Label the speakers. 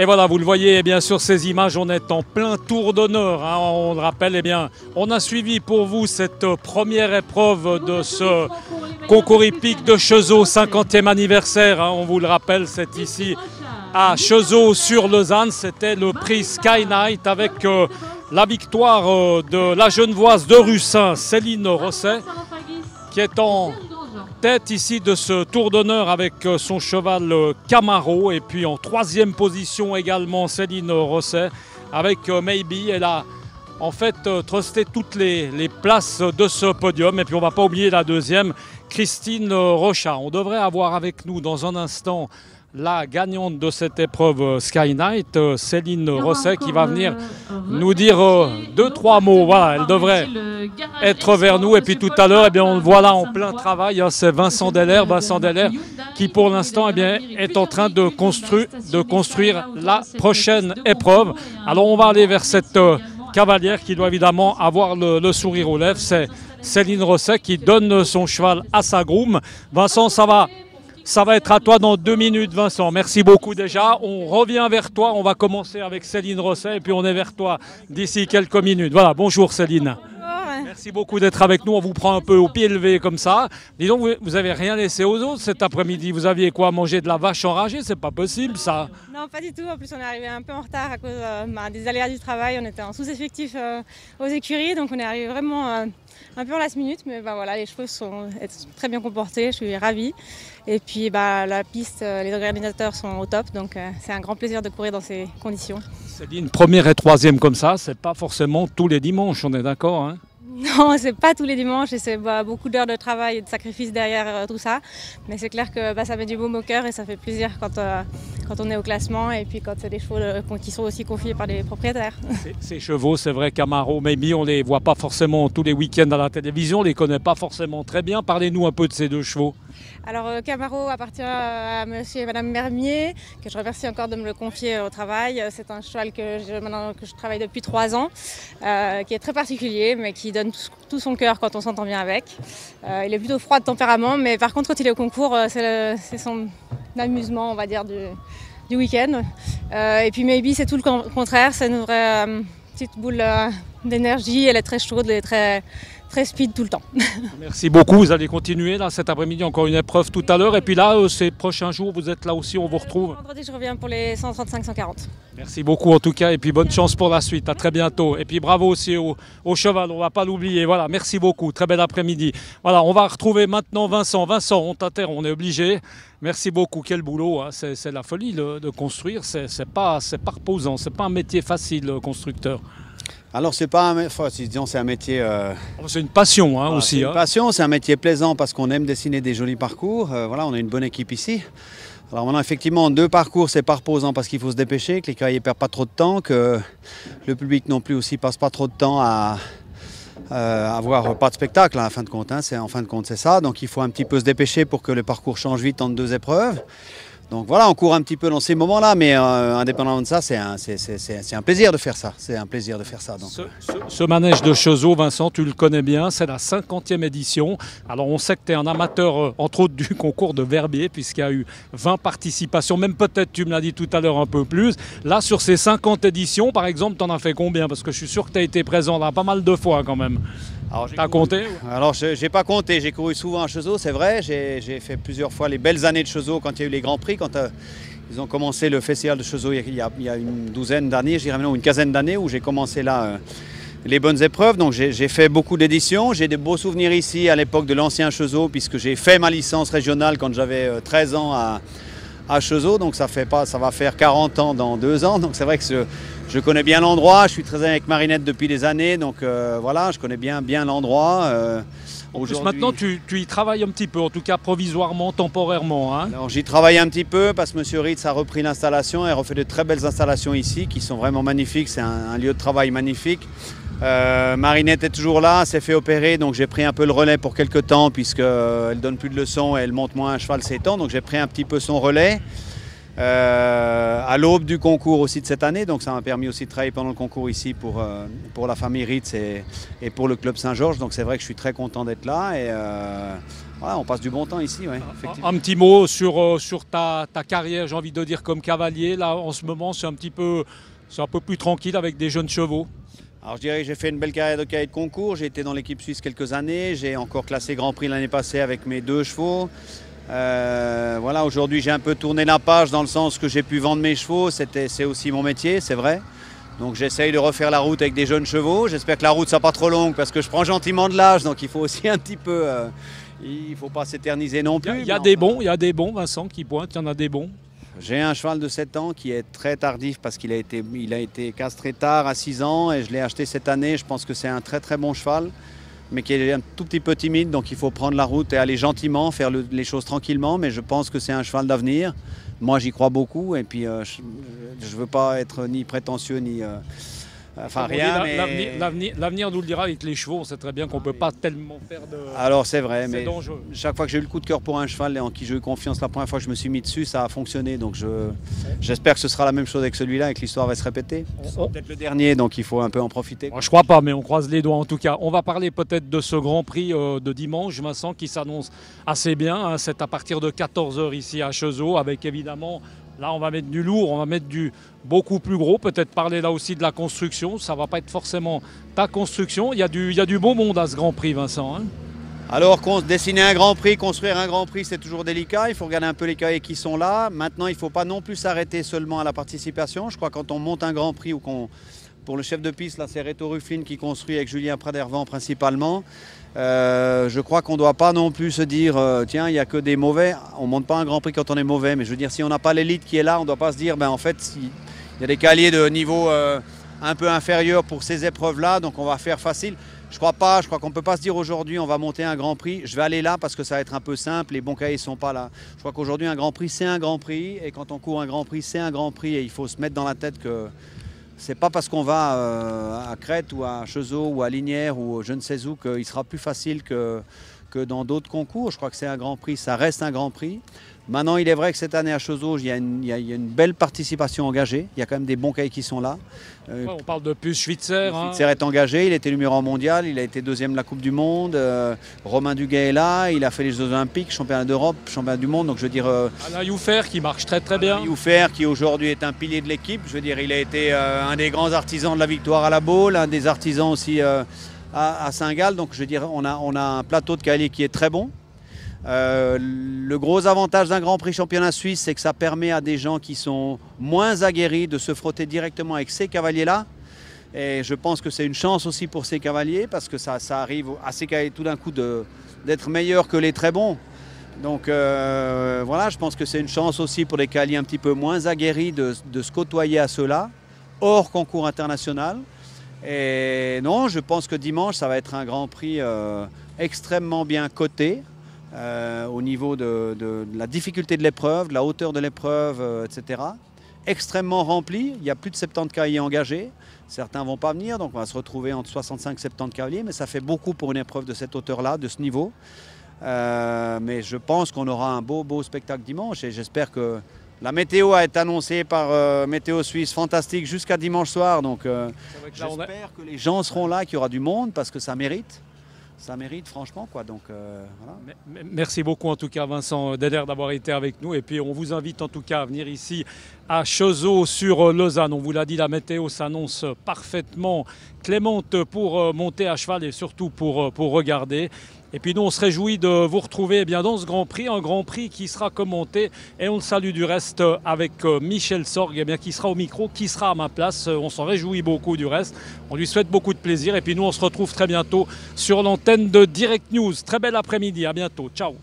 Speaker 1: Et voilà, vous le voyez eh bien sur ces images, on est en plein tour d'honneur. Hein. On le rappelle, eh bien, on a suivi pour vous cette première épreuve de ce concours hippique de Chezeaux, 50e anniversaire. Hein. On vous le rappelle, c'est ici à Chezeaux sur Lausanne. C'était le prix Sky Night avec la victoire de la Genevoise de Russin, Céline Rosset, qui est en tête ici de ce tour d'honneur avec son cheval Camaro. Et puis en troisième position également Céline Rosset avec Maybe. Elle a en fait trusté toutes les places de ce podium. Et puis on ne va pas oublier la deuxième, Christine Rochat. On devrait avoir avec nous dans un instant la gagnante de cette épreuve Sky Night, Céline Rosset, qui va venir nous dire 2-3 mots. Voilà, elle devrait être vers nous. Et puis tout à l'heure, eh bien, on le voit là en plein travail, hein, c'est Vincent Deller qui pour l'instant eh bien, est en train de construire la prochaine épreuve. Alors on va aller vers cette cavalière qui doit évidemment avoir le sourire aux lèvres. C'est Céline Rosset qui donne son cheval à sa groom. Vincent, ça va être à toi dans 2 minutes, Vincent. Merci beaucoup déjà. On revient vers toi. On va commencer avec Céline Rosset et puis on est vers toi d'ici quelques minutes. Voilà, bonjour Céline.
Speaker 2: Bonjour.
Speaker 1: Merci beaucoup d'être avec nous. On vous prend un peu au pied levé comme ça. Dis donc, vous n'avez rien laissé aux autres cet après-midi. Vous aviez quoi, manger de la vache enragée? C'est pas possible ça.
Speaker 2: Non, pas du tout. En plus, on est arrivé un peu en retard à cause des aléas du travail. On était en sous-effectif aux écuries. Donc on est arrivé vraiment un peu en last minute. Mais voilà, les chevaux sont très bien comportés. Je suis ravie. Et puis la piste, les organisateurs sont au top, donc c'est un grand plaisir de courir dans ces conditions.
Speaker 1: Céline, première et troisième comme ça, c'est pas forcément tous les dimanches, on est d'accord hein?
Speaker 2: Non, c'est pas tous les dimanches et c'est beaucoup d'heures de travail et de sacrifices derrière tout ça. Mais c'est clair que ça met du baume au cœur et ça fait plaisir quand on est au classement et puis quand c'est des chevaux qui sont aussi confiés par les propriétaires.
Speaker 1: Ces chevaux, c'est vrai, Camaro, Maybe, on les voit pas forcément tous les week-ends à la télévision, on les connaît pas forcément très bien. Parlez-nous un peu de ces deux chevaux.
Speaker 2: Alors Camaro appartient à monsieur et madame Mermier, que je remercie encore de me le confier au travail. C'est un cheval que je travaille depuis 3 ans, qui est très particulier, mais qui donne tout son cœur quand on s'entend bien avec. Il est plutôt froid de tempérament, mais par contre quand il est au concours, c'est son amusement, on va dire, du week-end. Et puis Maybe, c'est tout le contraire, c'est une vraie petite boule d'énergie, elle est très chaude, elle est très speed tout le temps.
Speaker 1: Merci beaucoup, vous allez continuer là cet après-midi, encore une épreuve tout à l'heure. Et puis là, ces prochains jours, vous êtes là aussi, on vous retrouve.
Speaker 2: Vendredi, je reviens pour les 135-140.
Speaker 1: Merci beaucoup en tout cas, et puis bonne chance pour la suite, à très bientôt. Et puis bravo aussi au cheval, on ne va pas l'oublier. Voilà, merci beaucoup, très bel après-midi. Voilà, on va retrouver maintenant Vincent. Vincent, on t'interrompt, on est obligé. Merci beaucoup, quel boulot, hein. C'est la folie de construire, c'est pas reposant, c'est pas un métier facile, constructeur.
Speaker 3: Alors c'est pas c'est un métier...
Speaker 1: C'est une passion hein,
Speaker 3: voilà,
Speaker 1: aussi.
Speaker 3: C'est une passion, c'est un métier plaisant parce qu'on aime dessiner des jolis parcours. Voilà, on a une bonne équipe ici. Alors maintenant effectivement 2 parcours c'est pas reposant parce qu'il faut se dépêcher, que les cavaliers ne perdent pas trop de temps, que le public non plus aussi passe pas trop de temps à avoir pas de spectacle hein, en fin de compte. Hein, en fin de compte c'est ça, donc il faut un petit peu se dépêcher pour que le parcours change vite en 2 épreuves. Donc voilà, on court un petit peu dans ces moments-là, mais indépendamment de ça, c'est un plaisir de faire ça. C'est un plaisir de faire ça. Donc.
Speaker 1: Ce manège de Chezeaux, Vincent, tu le connais bien, c'est la 50e édition. Alors on sait que tu es un amateur, entre autres, du concours de Verbier, puisqu'il y a eu 20 participations, même peut-être, tu me l'as dit tout à l'heure, un peu plus. Là, sur ces 50 éditions, par exemple, tu en as fait combien? Parce que je suis sûr que tu as été présent là pas mal de fois quand même. Alors, t'as compté?
Speaker 3: Alors, je n'ai pas compté. J'ai couru souvent à Chezeaux, c'est vrai. J'ai fait plusieurs fois les belles années de Chezeaux quand il y a eu les Grands Prix, quand ils ont commencé le festival de Chezeaux il y a une douzaine d'années, je dirais maintenant une quinzaine d'années, où j'ai commencé là les bonnes épreuves. Donc, j'ai fait beaucoup d'éditions. J'ai des beaux souvenirs ici à l'époque de l'ancien Chezeaux, puisque j'ai fait ma licence régionale quand j'avais 13 ans à Chezeaux. Donc, ça va faire 40 ans dans 2 ans. Donc, c'est vrai que je connais bien l'endroit, je suis très avec Marinette depuis des années, donc voilà, je connais bien l'endroit.
Speaker 1: En plus, maintenant, tu y travailles un petit peu, en tout cas provisoirement, temporairement. Hein.
Speaker 3: Alors j'y travaille un petit peu parce que M. Ritz a repris l'installation et refait de très belles installations ici qui sont vraiment magnifiques, c'est un lieu de travail magnifique. Marinette est toujours là, s'est fait opérer, donc j'ai pris un peu le relais pour quelques temps puisqu'elle ne donne plus de leçons et elle monte moins un cheval ces temps, donc j'ai pris un petit peu son relais. À l'aube du concours aussi de cette année, donc ça m'a permis aussi de travailler pendant le concours ici pour la famille Ritz et pour le club Saint-Georges, donc c'est vrai que je suis très content d'être là et Ouais, on passe du bon temps ici, ouais, effectivement.
Speaker 1: Un petit mot sur ta carrière, j'ai envie de dire, comme cavalier. Là, en ce moment, c'est un peu plus tranquille avec des jeunes chevaux.
Speaker 3: Alors je dirais que j'ai fait une belle carrière de cahier de concours. J'ai été dans l'équipe suisse quelques années. J'ai encore classé Grand Prix l'année passée avec mes 2 chevaux. Voilà, aujourd'hui j'ai un peu tourné la page dans le sens que j'ai pu vendre mes chevaux. C'est aussi mon métier, c'est vrai. Donc j'essaye de refaire la route avec des jeunes chevaux. J'espère que la route ne sera pas trop longue parce que je prends gentiment de l'âge. Donc il faut aussi un petit peu... il ne faut pas s'éterniser non plus.
Speaker 1: Il y a des bons, Vincent, qui pointent. Il y en a des bons.
Speaker 3: J'ai un cheval de 7 ans qui est très tardif parce qu'il a été castré tard à 6 ans et je l'ai acheté cette année. Je pense que c'est un très très bon cheval, mais qui est un tout petit peu timide, donc il faut prendre la route et aller gentiment, faire les choses tranquillement, mais je pense que c'est un cheval d'avenir. Moi j'y crois beaucoup et puis je ne veux pas être ni prétentieux ni... Enfin rien, mais...
Speaker 1: L'avenir nous le dira avec les chevaux. On sait très bien qu'on ne peut pas tellement faire de...
Speaker 3: Alors c'est vrai, mais
Speaker 1: dangereux.
Speaker 3: Chaque fois que j'ai eu le coup de cœur pour un cheval en qui j'ai eu confiance, la première fois que je me suis mis dessus, ça a fonctionné. Donc j'espère que ce sera la même chose avec celui-là et que l'histoire va se répéter. Ce sera peut-être le dernier, donc il faut un peu en profiter.
Speaker 1: Je crois pas, mais on croise les doigts en tout cas. On va parler peut-être de ce Grand Prix de dimanche, Vincent, qui s'annonce assez bien. Hein. C'est à partir de 14 h ici à Cheseaux, avec évidemment... Là, on va mettre du lourd, on va mettre du beaucoup plus gros. Peut-être parler là aussi de la construction. Ça ne va pas être forcément ta construction. Il y a du beau monde à ce Grand Prix, Vincent. Hein.
Speaker 3: Alors, dessiner un Grand Prix, construire un Grand Prix, c'est toujours délicat. Il faut regarder un peu les cahiers qui sont là. Maintenant, il ne faut pas non plus s'arrêter seulement à la participation. Je crois que quand on monte un Grand Prix ou pour le chef de piste, là, c'est Reto Rufflin qui construit avec Julien Pradervant principalement. Je crois qu'on ne doit pas non plus se dire tiens, il n'y a que des mauvais. On ne monte pas un Grand Prix quand on est mauvais, mais je veux dire, si on n'a pas l'élite qui est là, on ne doit pas se dire en fait, il y a des cavaliers de niveau un peu inférieur pour ces épreuves-là, donc on va faire facile. Je crois qu'on ne peut pas se dire aujourd'hui on va monter un Grand Prix, je vais aller là parce que ça va être un peu simple, les bons cahiers ne sont pas là. Je crois qu'aujourd'hui un Grand Prix c'est un Grand Prix, et quand on court un Grand Prix c'est un Grand Prix, et il faut se mettre dans la tête que c'est pas parce qu'on va à Crète ou à Cheseaux ou à Linières ou je ne sais où qu'il sera plus facile que dans d'autres concours. Je crois que c'est un Grand Prix, ça reste un Grand Prix. Maintenant, il est vrai que cette année à Cheseaux, il y a une belle participation engagée. Il y a quand même des bons cahiers qui sont là.
Speaker 1: On parle de Puce Schwitzer.
Speaker 3: Schwitzer est engagé, il était numéro 1 mondial, il a été 2e de la Coupe du Monde. Romain Duguay est là, il a fait les Jeux Olympiques, championnat d'Europe, championnat du monde. Donc je veux dire.
Speaker 1: Alain Youffer qui marche très très bien.
Speaker 3: Alain Youffer qui aujourd'hui est un pilier de l'équipe. Je veux dire, il a été un des grands artisans de la victoire à la Baule, un des artisans aussi à Saint-Gall. Donc je veux dire, on a un plateau de cavaliers qui est très bon. Le gros avantage d'un Grand Prix championnat suisse, c'est que ça permet à des gens qui sont moins aguerris de se frotter directement avec ces cavaliers-là. Et je pense que c'est une chance aussi pour ces cavaliers, parce que ça arrive à ces cavaliers tout d'un coup d'être meilleurs que les très bons. Donc voilà, je pense que c'est une chance aussi pour les cavaliers un petit peu moins aguerris de se côtoyer à ceux-là, hors concours international. Et non, je pense que dimanche, ça va être un Grand Prix extrêmement bien coté. Au niveau de la difficulté de l'épreuve, de la hauteur de l'épreuve, etc. Extrêmement rempli, il y a plus de 70 cavaliers engagés. Certains ne vont pas venir, donc on va se retrouver entre 65 et 70 cavaliers, mais ça fait beaucoup pour une épreuve de cette hauteur-là, de ce niveau. Mais je pense qu'on aura un beau spectacle dimanche, et j'espère que la météo a été annoncée par Météo Suisse fantastique jusqu'à dimanche soir, donc j'espère que les gens seront là, qu'il y aura du monde, parce que ça mérite. Ça mérite franchement quoi, donc voilà.
Speaker 1: Merci beaucoup en tout cas Vincent Dédère d'avoir été avec nous, et puis on vous invite en tout cas à venir ici à Cheseaux sur Lausanne. On vous l'a dit, la météo s'annonce parfaitement clémente pour monter à cheval et surtout pour regarder. Et puis nous on se réjouit de vous retrouver dans ce Grand Prix, un Grand Prix qui sera commenté, et on le salue du reste avec Michel Sorg qui sera au micro, qui sera à ma place. On s'en réjouit beaucoup du reste, on lui souhaite beaucoup de plaisir, et puis nous on se retrouve très bientôt sur l'antenne de Direct News. Très bel après-midi, à bientôt, ciao.